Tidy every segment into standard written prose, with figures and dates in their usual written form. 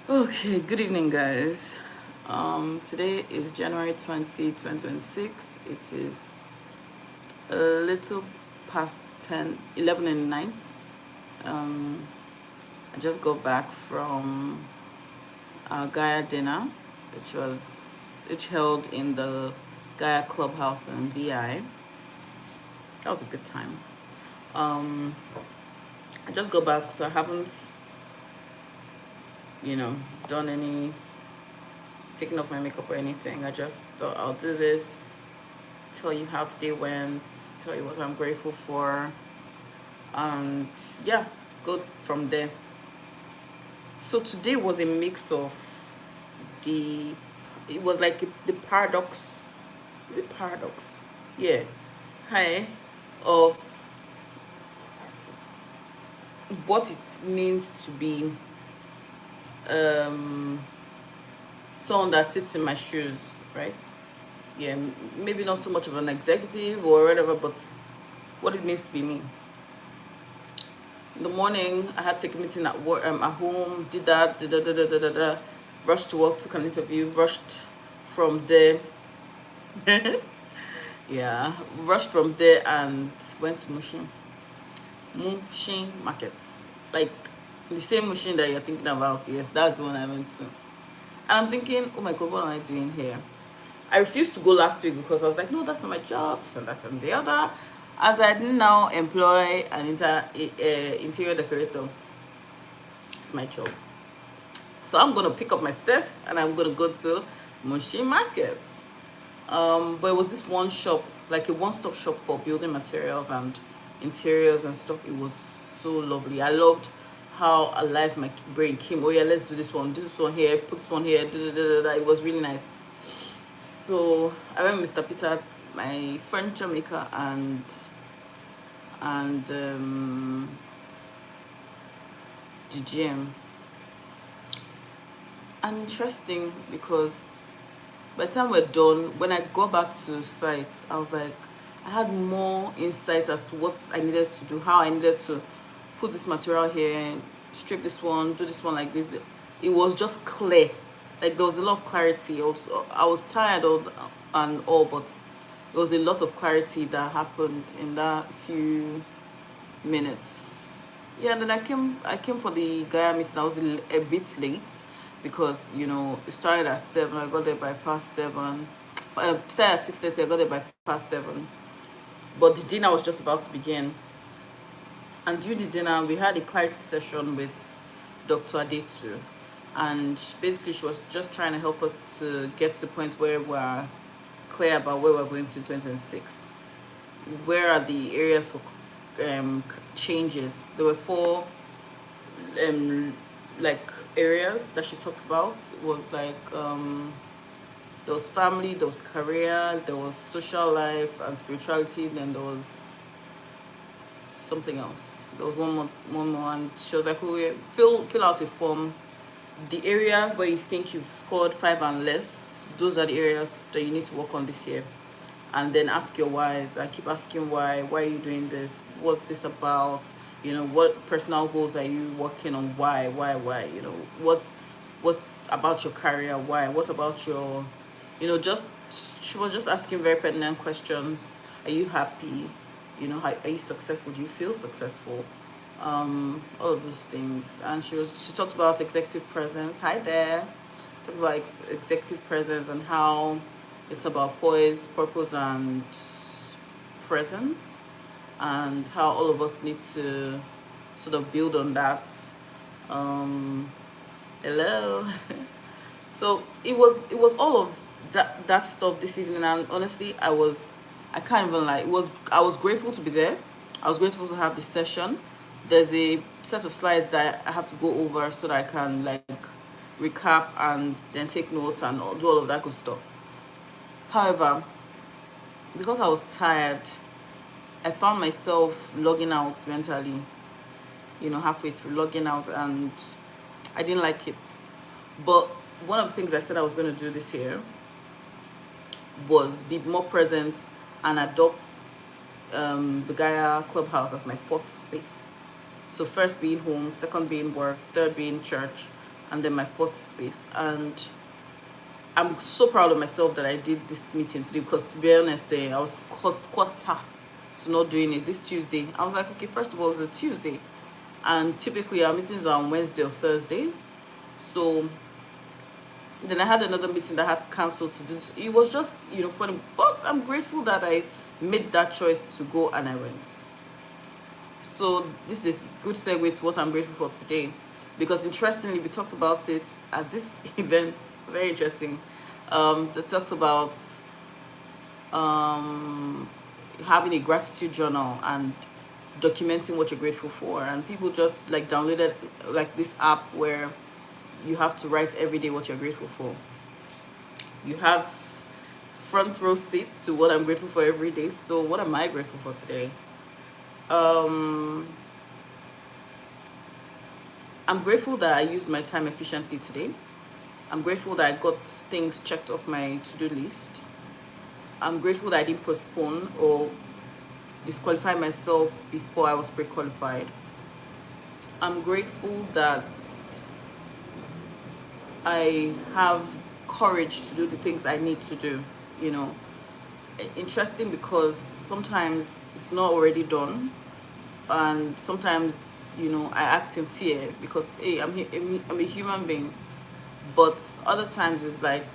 Okay, good evening, guys. Today is January 2026. It is a little past 11 in the night. Um, I just got back from our GAIA dinner, which held in the GAIA Clubhouse in VI. That was a good time. Um, I just got back, so I haven't, you know, done any taking off my makeup or anything. I just thought I'll do this, tell you how today went, tell you what I'm grateful for, and yeah, go from there. So today was a mix of the, it was like the paradox. Is it paradox? Yeah. Hi. Of what it means to be um, someone that sits in my shoes, right? Yeah, maybe not so much of an executive or whatever, but what it means to be me. In the morning, I had to take a meeting at work, at home, did that, rushed to work, took an interview, rushed from there. Yeah, rushed from there and went to Mushin Market. Like the same Mushin that you're thinking about. Yes, that's the one I went to. And I'm thinking, oh my God, what am I doing here? I refused to go last week because I was like, no, that's not my job, this and that and the other. As I didn't now employ an interior decorator, it's my job. So I'm gonna pick up my stuff and I'm gonna go to Mushin Market. But it was this one shop, like a one-stop shop for building materials and interiors and stuff. It was so lovely. I loved how alive my brain came. Oh yeah, let's do this one here, put this one here. Da, da, da, da, da. It was really nice. So I went with Mr. Peter, my furniture maker, and the GM. And interesting because by the time we're done, when I got back to site, I was like, I had more insight as to what I needed to do, how I needed to put this material here, strip this one, do this one like this. It was just clear. Like there was a lot of clarity. I was tired and all, but there was a lot of clarity that happened in that few minutes. Yeah, and then I came for the GAIA meeting. I was a bit late because it started at 7. I got there by past 7. Started at 6:30. I got there by past 7. But the dinner was just about to begin. And during the dinner, we had a clarity session with Dr. Adetu. And basically, she was just trying to help us to get to the point where we're clear about where we're going to in 2026. Where are the areas for changes? There were 4 like areas that she talked about. It was like there was family, there was career, there was social life and spirituality, then there was something else. There was one more, and she was like, "Okay, fill out a form. The area where you think you've scored 5 and less, those are the areas that you need to work on this year. And then ask your whys. I keep asking why. Why are you doing this? What's this about? What personal goals are you working on? Why? What's about your career? Why? What about your, just she was just asking very pertinent questions. Are you happy? Are you successful? Do you feel successful? All of those things. And she talked about executive presence. Hi there. Talked about executive presence and how it's about poise, purpose, and presence, and how all of us need to sort of build on that. Hello. So it was all of that stuff this evening, and honestly, I can't even lie. I was grateful to be there. I was grateful to have this session. There's a set of slides that I have to go over so that I can like recap and then take notes and do all of that good stuff. However, because I was tired, I found myself logging out mentally, halfway through logging out, and I didn't like it. But one of the things I said I was going to do this year was be more present and adopt the GAIA Clubhouse as my 4th space. So first being home, second being work, third being church, and then my fourth space. And I'm so proud of myself that I did this meeting today, because to be honest, I was quarter to not doing it this Tuesday. I was like, okay, first of all, it's a Tuesday, and typically our meetings are on Wednesday or Thursdays. So then I had another meeting that I had to cancel to do this. It was just, funny, but I'm grateful that I made that choice to go, and I went. So this is good segue to what I'm grateful for today, because interestingly, we talked about it at this event. Very interesting. They talked about having a gratitude journal and documenting what you're grateful for, and people just like downloaded like this app where you have to write every day what you're grateful for. You have front row seat to what I'm grateful for every day. So what am I grateful for today? I'm grateful that I used my time efficiently today. I'm grateful that I got things checked off my to-do list. I'm grateful that I didn't postpone or disqualify myself before I was pre-qualified. I'm grateful that I have courage to do the things I need to do, Interesting, because sometimes it's not already done, and sometimes, I act in fear because, hey, I'm a human being. But other times it's like,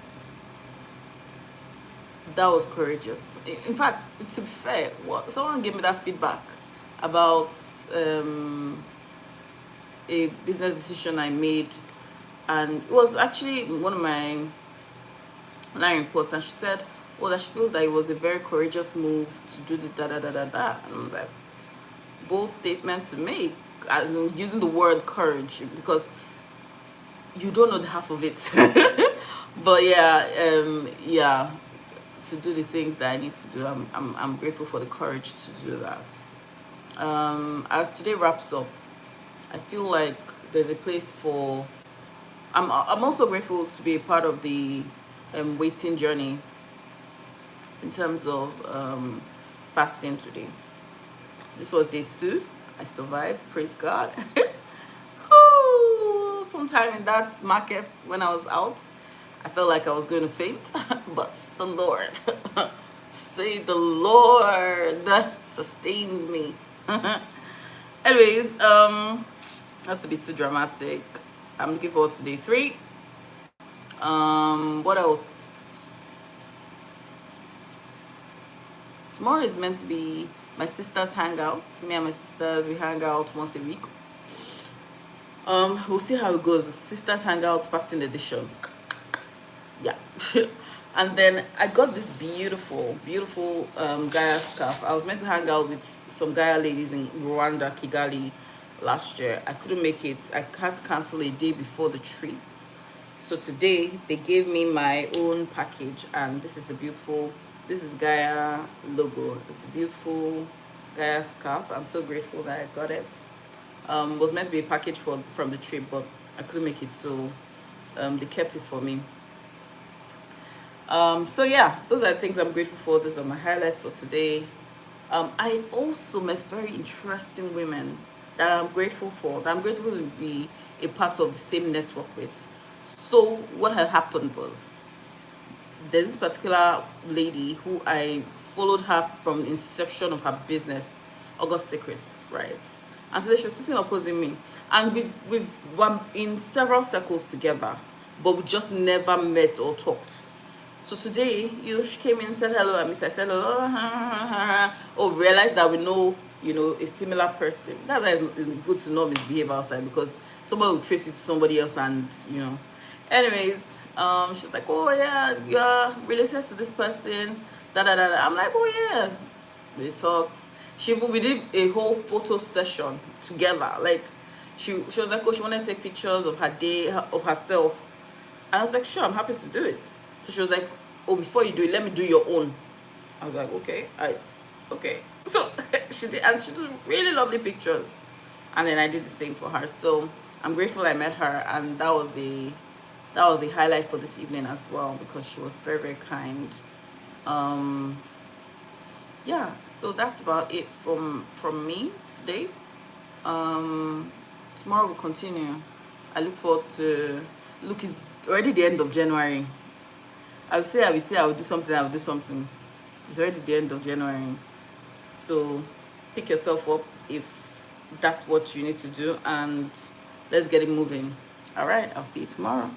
that was courageous. In fact, to be fair, someone gave me that feedback about a business decision I made, and it was actually one of my line reports, and she said, that she feels that it was a very courageous move to do the da da da da da. And I'm like, bold statement to make, using the word courage, because you don't know the half of it. But yeah, to do the things that I need to do, I'm grateful for the courage to do that. As today wraps up, I feel like there's a place for. I'm also grateful to be a part of the waiting journey in terms of fasting today. This was day 2. I survived. Praise God. Sometime in that market when I was out, I felt like I was going to faint, but the Lord, say the Lord sustained me. Anyways, not to be too dramatic, I'm looking forward to day 3. What else? Tomorrow is meant to be my sister's hangout. Me and my sisters, we hang out once a week. We'll see how it goes. Sisters hangout fasting edition. Yeah. And then I got this beautiful GAIA scarf. I was meant to hang out with some GAIA ladies in Rwanda, Kigali, last year. I couldn't make it. I had to cancel a day before the trip. So today they gave me my own package, and this is the GAIA logo. It's a beautiful GAIA scarf. I'm so grateful that I got it. It was meant to be a package from the trip, but I couldn't make it, so they kept it for me. So yeah, those are the things I'm grateful for. Those are my highlights for today. I also met very interesting women that I'm grateful for, that I'm grateful to be a part of the same network with. So what had happened was, there's this particular lady who I followed her from the inception of her business, August Secrets, right? And today she was sitting opposing me, and we've were in several circles together, but we just never met or talked. So today, she came in and said hello. I said hello. Oh, realized that we know, a similar person. That's why it's good to not misbehave outside, because somebody will trace you to somebody else, and Anyways, she's like, oh yeah, you're related to this person. Da da da da. I'm like, oh yes. We talked. We did a whole photo session together. Like, she was like, oh, she wanted to take pictures of her day, of herself. And I was like, sure, I'm happy to do it. So she was like, oh, before you do it, let me do your own. I was like, okay. So she did, and she did really lovely pictures. And then I did the same for her. So I'm grateful I met her, and that was a highlight for this evening as well, because she was very, very kind. Yeah, so that's about it from me today. Tomorrow we'll continue. I look forward to. Look, it's already the end of January. I will do something. I will do something. It's already the end of January, so pick yourself up if that's what you need to do, and let's get it moving. All right, I'll see you tomorrow.